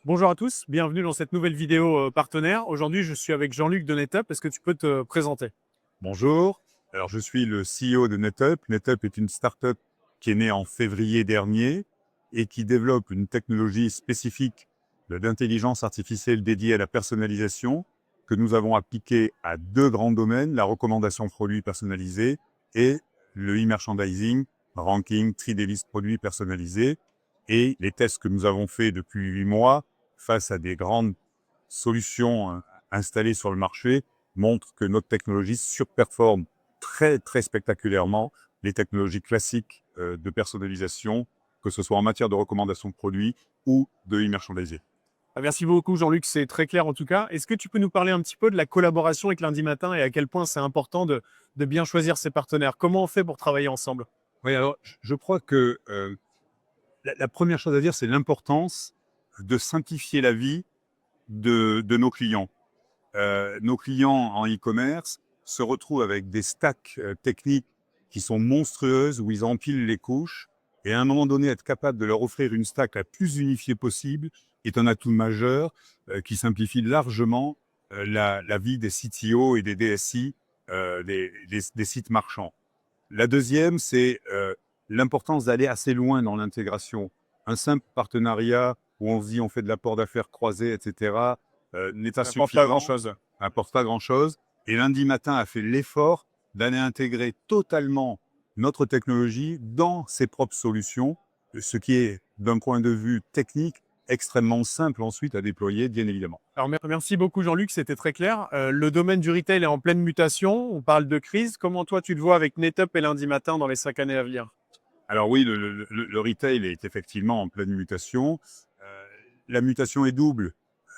Bonjour à tous, bienvenue dans cette nouvelle vidéo partenaire. Aujourd'hui, je suis avec Jean-Luc de NetUp. Est-ce que tu peux te présenter? Bonjour, alors je suis le CEO de NetUp. NetUp est une start-up qui est née en février dernier et qui développe une technologie spécifique d'intelligence artificielle dédiée à la personnalisation que nous avons appliquée à deux grands domaines, la recommandation de produits personnalisés et le e-merchandising, ranking, tri des listes produits personnalisés. Et les tests que nous avons faits depuis 8 mois face à des grandes solutions installées sur le marché montrent que notre technologie surperforme très, très spectaculairement les technologies classiques de personnalisation, que ce soit en matière de recommandation de produits ou de e-merchandising. Merci beaucoup Jean-Luc, c'est très clair en tout cas. Est-ce que tu peux nous parler un petit peu de la collaboration avec Lundi Matin et à quel point c'est important de bien choisir ses partenaires? Comment on fait pour travailler ensemble? Oui, alors je crois que la première chose à dire, c'est l'importance de simplifier la vie de nos clients. Nos clients en e-commerce se retrouvent avec des stacks techniques qui sont monstrueuses, où ils empilent les couches. Et à un moment donné, être capable de leur offrir une stack la plus unifiée possible est un atout majeur qui simplifie largement la vie des CTO et des DSI des sites marchands. La deuxième, c'est l'importance d'aller assez loin dans l'intégration. Un simple partenariat où on se dit on fait de l'apport d'affaires croisé, etc., n'est pas Ça n'apporte pas suffisant, grand-chose. n'apporte pas grand-chose. Et Lundi Matin a fait l'effort d'aller intégrer totalement notre technologie dans ses propres solutions, ce qui est, d'un point de vue technique, extrêmement simple ensuite à déployer, bien évidemment. Alors merci beaucoup Jean-Luc, c'était très clair. Le domaine du retail est en pleine mutation, on parle de crise. Comment toi tu te vois avec NetUp et Lundi Matin dans les 5 années à venir? Alors oui, le retail est effectivement en pleine mutation. La mutation est double.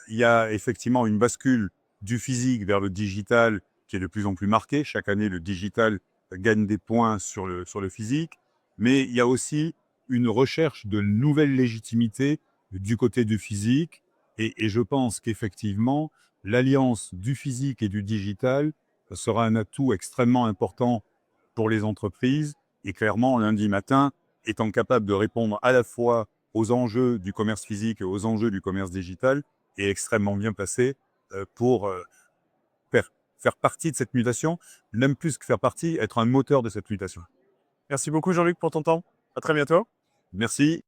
Il y a effectivement une bascule du physique vers le digital qui est de plus en plus marquée. Chaque année, le digital gagne des points sur le physique. Mais il y a aussi une recherche de nouvelles légitimités du côté du physique. Et je pense qu'effectivement, l'alliance du physique et du digital sera un atout extrêmement important pour les entreprises. Et clairement, Lundi Matin, étant capable de répondre à la fois aux enjeux du commerce physique et aux enjeux du commerce digital, est extrêmement bien placé pour faire, faire partie de cette mutation, même plus que faire partie, être un moteur de cette mutation. Merci beaucoup Jean-Luc pour ton temps. À très bientôt. Merci.